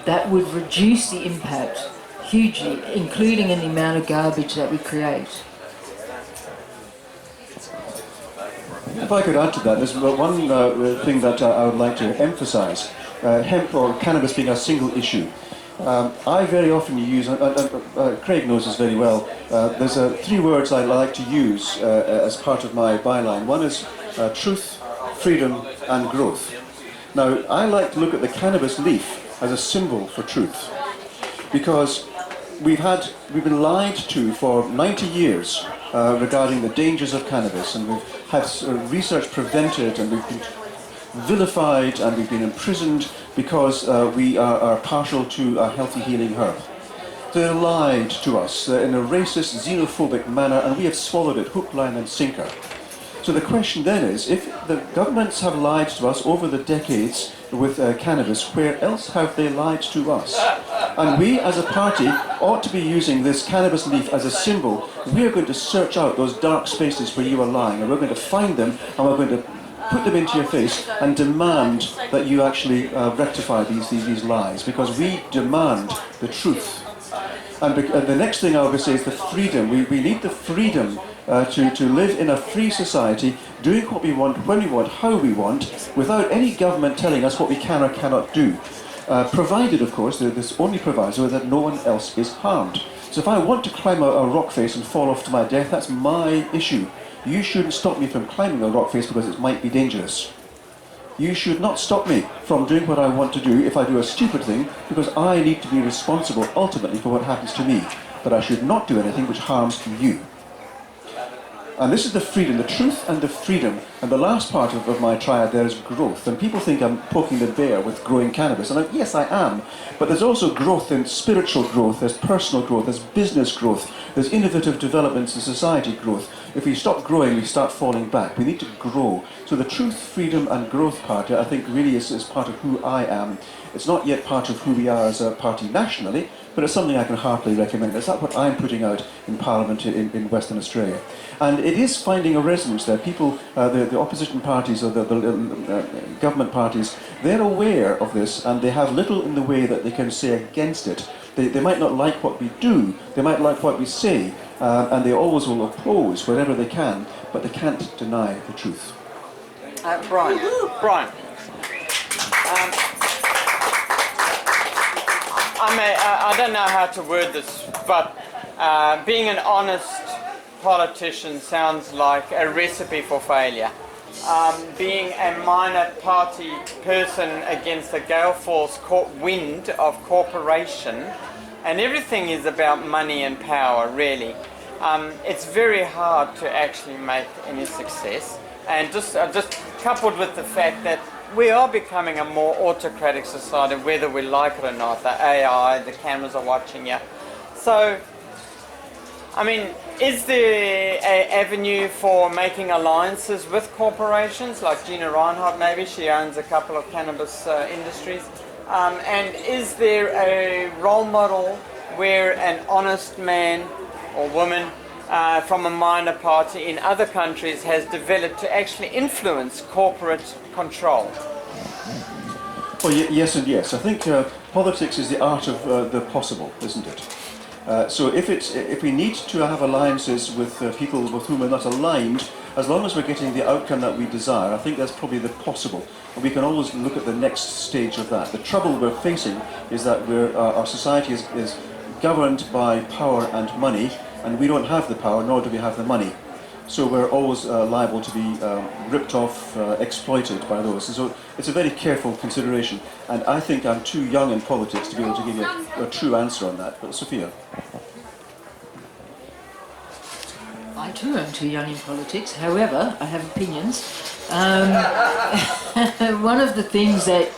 that would reduce the impact hugely, including in the amount of garbage that we create. If I could add to that, there's one thing that I would like to emphasise. Hemp or cannabis being a single issue. I very often use, Craig knows this very well, there's 3 words I like to use as part of my byline. One is truth, freedom and growth. Now, I like to look at the cannabis leaf as a symbol for truth, because we've been lied to for 90 years regarding the dangers of cannabis, and we've had research prevented, and we've been vilified, and we've been imprisoned because we are partial to a healthy healing herb. They're lied to us in a racist, xenophobic manner, and we have swallowed it hook, line and sinker. So the question then is, if the governments have lied to us over the decades with cannabis, where else have they lied to us? And we as a party ought to be using this cannabis leaf as a symbol. We are going to search out those dark spaces where you are lying, and we're going to find them, and we're going to put them into your face and demand that you actually rectify these lies, because we demand the truth. And the next thing I would say is the freedom. We need the freedom to live in a free society, doing what we want, when we want, how we want, without any government telling us what we can or cannot do. Provided, of course, this only proviso that no one else is harmed. So if I want to climb a rock face and fall off to my death, that's my issue. You shouldn't stop me from climbing a rock face because it might be dangerous. You should not stop me from doing what I want to do if I do a stupid thing, because I need to be responsible ultimately for what happens to me. But I should not do anything which harms you. And this is the freedom, the truth and the freedom. And the last part of my triad there is growth. And people think I'm poking the bear with growing cannabis. And yes, I am. But there's also growth in spiritual growth, there's personal growth, there's business growth, there's innovative developments in society growth. If we stop growing, we start falling back. We need to grow. So the truth, freedom and growth part, I think, really is part of who I am. It's not yet part of who we are as a party nationally, but it's something I can heartily recommend. It's not what I'm putting out in Parliament in Western Australia. And it is finding a resonance there. People, the opposition parties or the government parties, they're aware of this and they have little in the way that they can say against it. They might not like what we do, they might like what we say, and they always will oppose wherever they can, but they can't deny the truth. Brian. I don't know how to word this, but being an honest politician sounds like a recipe for failure. Being a minor party person against the gale force wind of corporation, and everything is about money and power, really. It's very hard to actually make any success, and just coupled with the fact that we are becoming a more autocratic society, whether we like it or not. The AI, the cameras are watching you. So, I mean, is there an avenue for making alliances with corporations, like Gina Reinhardt maybe? She owns a couple of cannabis industries. And is there a role model where an honest man or woman from a minor party in other countries has developed to actually influence corporate control? Well, yes and yes. I think politics is the art of the possible, isn't it? So if we need to have alliances with people with whom we're not aligned, as long as we're getting the outcome that we desire, I think that's probably the possible. And we can always look at the next stage of that. The trouble we're facing is that our society is governed by power and money, and we don't have the power, nor do we have the money. So we're always liable to be ripped off, exploited by those. And so it's a very careful consideration. And I think I'm too young in politics to be able to give you a true answer on that. But Sophia? I too am too young in politics. However, I have opinions. One of the things that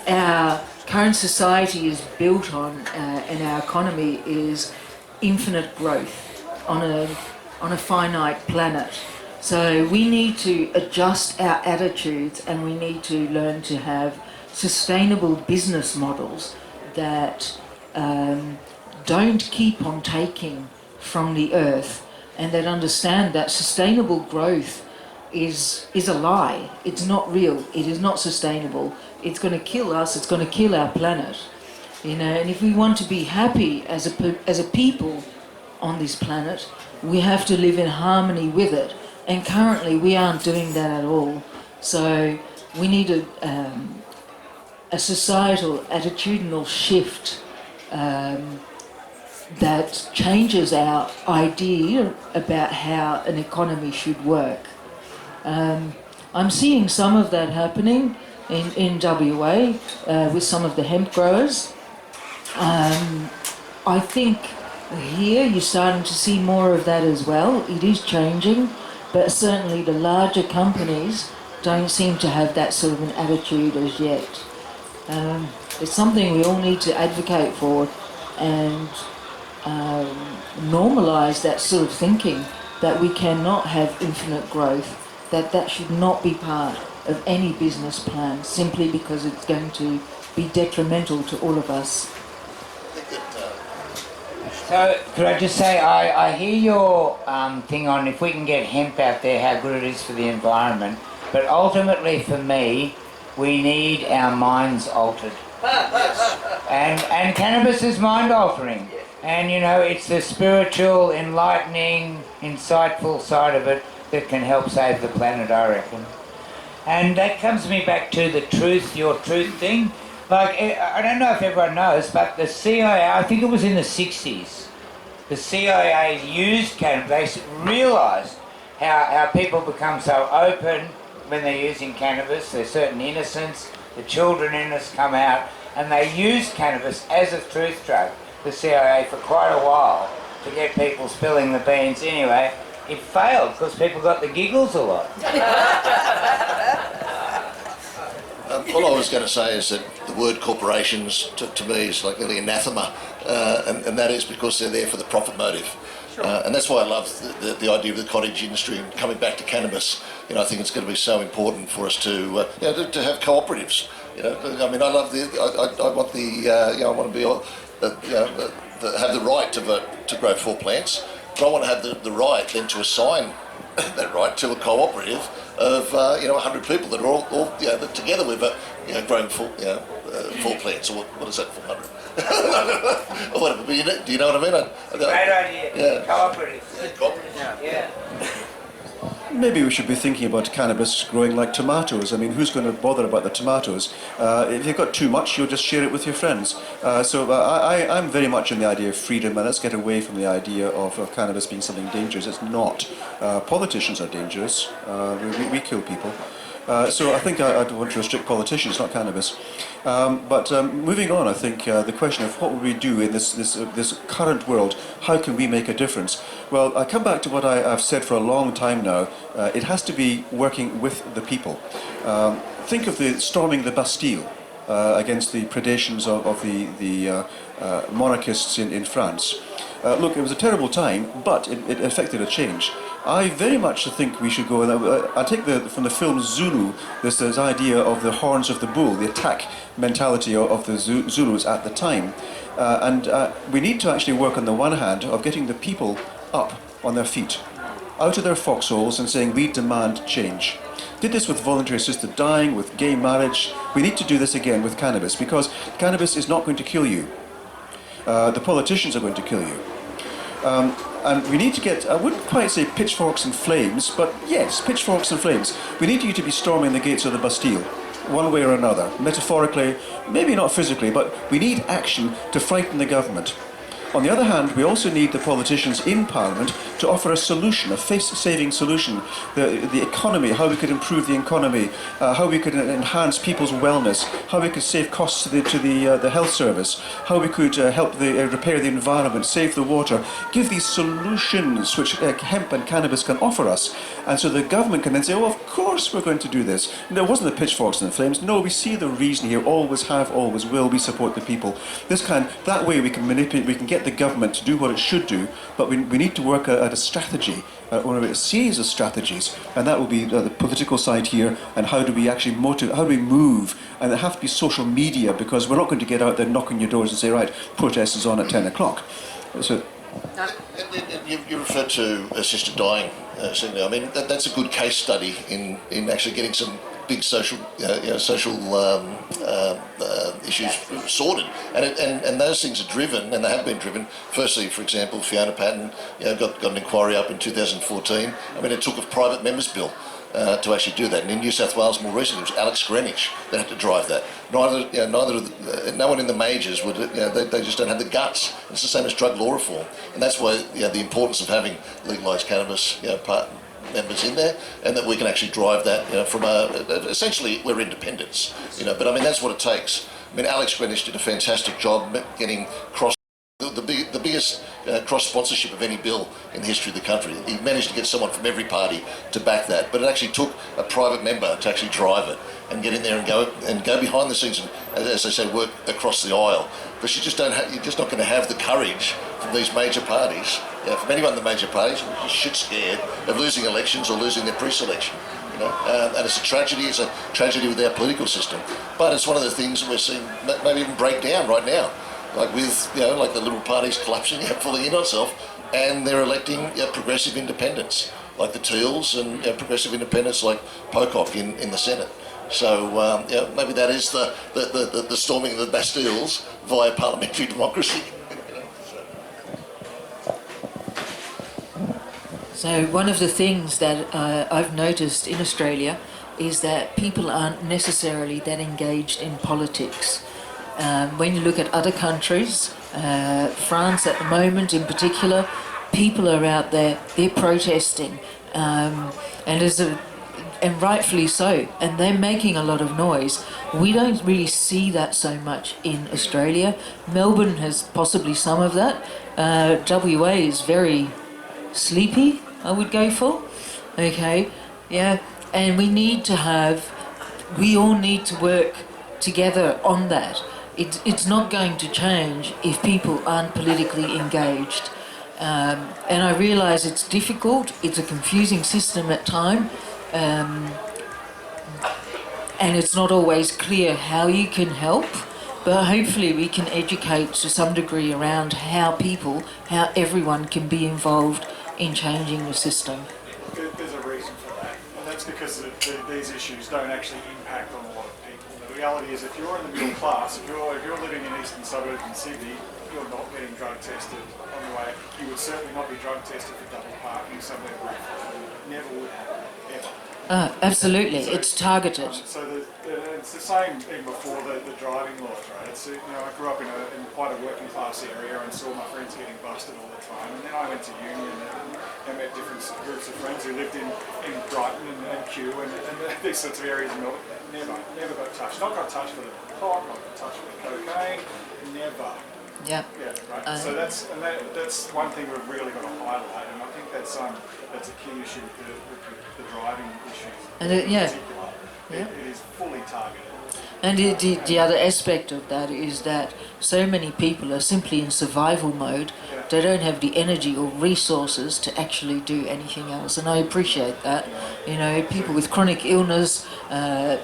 our current society is built on in our economy is infinite growth on a finite planet. So we need to adjust our attitudes, and we need to learn to have sustainable business models that don't keep on taking from the earth, and that understand that sustainable growth is a lie. It's not real. It is not sustainable. It's going to kill us. It's going to kill our planet. You know, and if we want to be happy as a people on this planet, we have to live in harmony with it. And currently we aren't doing that at all. So we need a societal attitudinal shift that changes our idea about how an economy should work. I'm seeing some of that happening in WA with some of the hemp growers. I think here you're starting to see more of that as well. It is changing, but certainly the larger companies don't seem to have that sort of an attitude as yet. It's something we all need to advocate for and normalise that sort of thinking, that we cannot have infinite growth, that should not be part of any business plan simply because it's going to be detrimental to all of us. So, could I just say, I hear your thing on if we can get hemp out there, how good it is for the environment, but ultimately for me, we need our minds altered. And cannabis is mind altering. And you know, it's the spiritual, enlightening, insightful side of it that can help save the planet, I reckon. And that comes me back to the truth, your truth thing. Like, I don't know if everyone knows, but the CIA, I think it was in the 60s, the CIA used cannabis. They realised how people become so open when they're using cannabis. There's certain innocence, the children in us come out, and they used cannabis as a truth drug, the CIA, for quite a while, to get people spilling the beans. Anyway, it failed because people got the giggles a lot. All I was going to say is that the word corporations to me is like nearly anathema, and that is because they're there for the profit motive. And that's why I love the idea of the cottage industry and coming back to cannabis. I think it's going to be so important for us to have cooperatives. I mean, I love I want I want to be have the right to grow 4 plants, but I want to have the right then to assign that right to a cooperative of 100 people that are all that together we've grown 4 plants, or what is that, 400 or whatever. But do you know what I mean? Great idea. Yeah. Cooperative. Yeah. Maybe we should be thinking about cannabis growing like tomatoes. I mean, who's going to bother about the tomatoes? If you've got too much, you'll just share it with your friends. I'm very much in the idea of freedom, and let's get away from the idea of cannabis being something dangerous. It's not. Politicians are dangerous. We kill people. So I think I'd want to restrict politicians, not cannabis. But moving on, I think the question of what would we do in this current world, how can we make a difference? Well, I come back to what I've said for a long time now. It has to be working with the people. Think of the storming the Bastille against the predations of the monarchists in France. Look, it was a terrible time, but it affected a change. I very much think we should go, and I take from the film Zulu, this idea of the horns of the bull, the attack mentality of the Zulus at the time. We need to actually work on the one hand of getting the people up on their feet, out of their foxholes and saying, we demand change. Did this with voluntary assisted dying, with gay marriage. We need to do this again with cannabis, because cannabis is not going to kill you. The politicians are going to kill you. And we need to get, I wouldn't quite say pitchforks and flames, but yes, pitchforks and flames. We need you to be storming the gates of the Bastille, one way or another. Metaphorically, maybe not physically, but we need action to frighten the government. On the other hand, we also need the politicians in Parliament to offer a solution, a face-saving solution. The economy, how we could improve the economy, how we could enhance people's wellness, how we could save costs to the health service, how we could help repair the environment, save the water, give these solutions which hemp and cannabis can offer us. And so the government can then say, oh, of course we're going to do this. And it wasn't the pitchforks and the flames. No, we see the reason here, always have, always will. We support the people. That way we can manipulate, we can get the government to do what it should do, but we need to work at a strategy, or a series of strategies, and that will be the political side here, and how do we actually how do we move, and it have to be social media, because we're not going to get out there knocking your doors and say, right, protest is on at 10 o'clock. So, you referred to assisted dying, Cindy. I mean, that's a good case study in actually getting some big social issues sorted, and those things are driven, and they have been driven. Firstly, for example, Fiona Patton got an inquiry up in 2014. I mean, it took a private members bill to actually do that, and in New South Wales more recently it was Alex Greenwich that had to drive that. No one in the majors would. They just don't have the guts. It's the same as drug law reform, and that's why the importance of having legalised cannabis members in there, and that we can actually drive that from essentially we're independents, but I mean that's what it takes. I mean, Alex Greenwich did a fantastic job getting the biggest cross-sponsorship of any bill in the history of the country. He managed to get someone from every party to back that, but it actually took a private member to actually drive it and get in there and go behind the scenes and, as they say, work across the aisle. But you're just not going to have the courage from these major parties, from anyone in the major parties, who's shit scared of losing elections or losing their pre-selection. And it's a tragedy. It's a tragedy with our political system. But it's one of the things that we're seeing maybe even break down right now, like with like the Liberal parties collapsing, falling in on itself, and they're electing progressive independents like the Teals and progressive independents like Pocock in the Senate. So maybe that is the storming of the Bastilles via parliamentary democracy. So one of the things that I've noticed in Australia is that people aren't necessarily that engaged in politics. When you look at other countries, France at the moment in particular, people are out there, they're protesting, and rightfully so, and they're making a lot of noise. We don't really see that so much in Australia. Melbourne has possibly some of that. WA is very sleepy, I would go for. Okay, yeah, and we all need to work together on that. It's not going to change if people aren't politically engaged. And I realise it's difficult, it's a confusing system at times, and it's not always clear how you can help, but hopefully we can educate to some degree around how everyone can be involved in changing the system. There's a reason for that, and that's because these issues don't actually impact on a lot of people. The reality is, if you're in the middle class, if you're living in eastern suburbs in Sydney, you're not getting drug tested on the way. You would certainly not be drug tested for double parking somewhere where it never would happen, ever. Absolutely, So, it's targeted. So it's the same thing before the driving laws, right? It's, I grew up in quite a working class area and saw my friends getting busted all the time. And then I went to uni and met different groups of friends who lived in Brighton and Kew and these sorts of areas in Melbourne. Never got touched. Not got touched for the pot, not got touched for the cocaine, never. Yeah. Yeah, right. So that's one thing we've really got to highlight, and I think that's a key issue with the driving issues. And in particular. It is fully targeted. And the other aspect of that is that so many people are simply in survival mode. Yeah. They don't have the energy or resources to actually do anything else, and I appreciate that. People with chronic illness,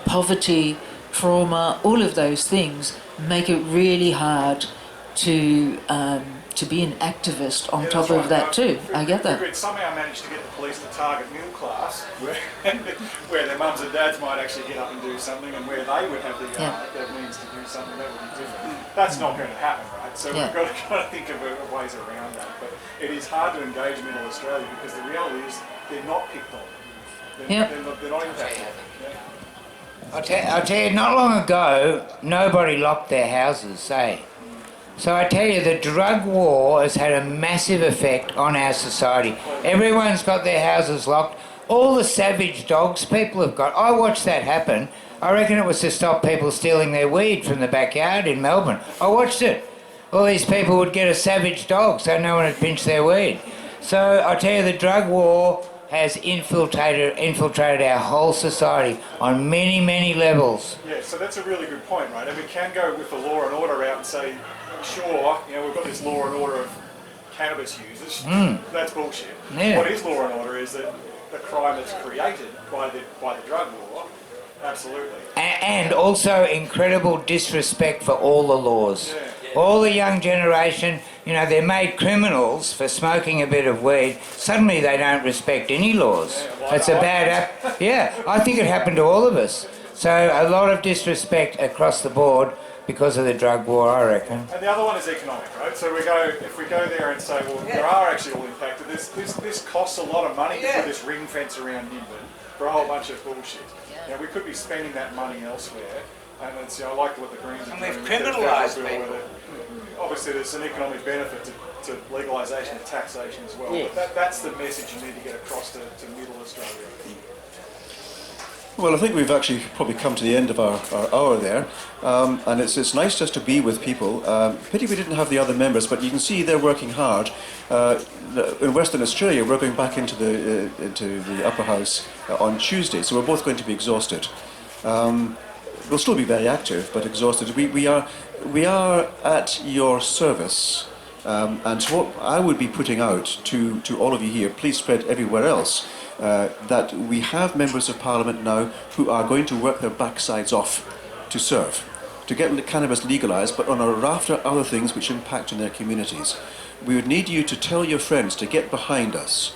poverty, trauma, all of those things make it really hard to be an activist on top of that too. I get that. Somehow managed to get the police to target middle class, where their mums and dads might actually get up and do something, and where they would have the means to do something that would be different. That's not going to happen, right? So we've got to think of ways around that. But it is hard to engage Middle Australia because the reality is they're not picked on. They're not impacted. I'll tell you, not long ago, nobody locked their houses, So I tell you, the drug war has had a massive effect on our society. Everyone's got their houses locked. All the savage dogs people have got. I watched that happen. I reckon it was to stop people stealing their weed from the backyard in Melbourne. I watched it. All these people would get a savage dog so no one would pinch their weed. So I tell you, the drug war has infiltrated our whole society on many, many levels. Yeah, so that's a really good point, right? And we can go with the law and order out and say, sure, we've got this law and order of cannabis users. That's bullshit. Yeah. What is law and order is that the crime that's created by the drug law, absolutely. And also incredible disrespect for all the laws. Yeah. All the young generation, they're made criminals for smoking a bit of weed. Suddenly they don't respect any laws. It's a bad I think it happened to all of us. So a lot of disrespect across the board because of the drug war, I reckon. And the other one is economic, right? So if we go there and say, well, there are actually all impacted. This costs a lot of money to put this ring fence around Nimbin for a whole bunch of bullshit. We could be spending that money elsewhere. And it's, I like what the Greens are doing. And we've criminalised people. Obviously, there's an economic benefit to legalisation and taxation as well. Yes. But that's the message you need to get across to Middle Australia. Well, I think we've actually probably come to the end of our hour there, and it's nice just to be with people. Pity we didn't have the other members, but you can see they're working hard. In Western Australia, we're going back into the upper house on Tuesday, so we're both going to be exhausted. We'll still be very active, but exhausted. We are at your service, and so what I would be putting out to all of you here, please spread everywhere else, that we have members of Parliament now who are going to work their backsides off to serve, to get cannabis legalised, but on a raft of other things which impact on their communities. We would need you to tell your friends to get behind us.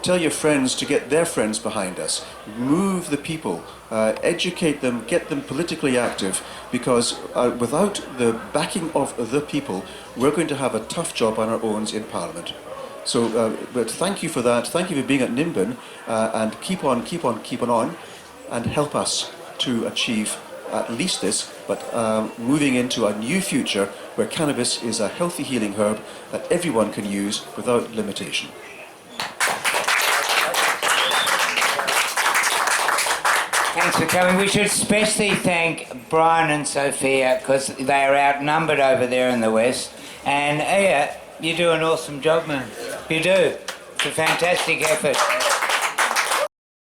Tell your friends to get their friends behind us. Move the people, educate them, get them politically active, because without the backing of the people, we're going to have a tough job on our own in Parliament. So, but thank you for that. Thank you for being at Nimbin, and keep on, and help us to achieve at least this, but moving into a new future where cannabis is a healthy healing herb that everyone can use without limitation. Thanks for coming. We should especially thank Brian and Sophia because they are outnumbered over there in the West. And you do an awesome job, man. You do. It's a fantastic effort.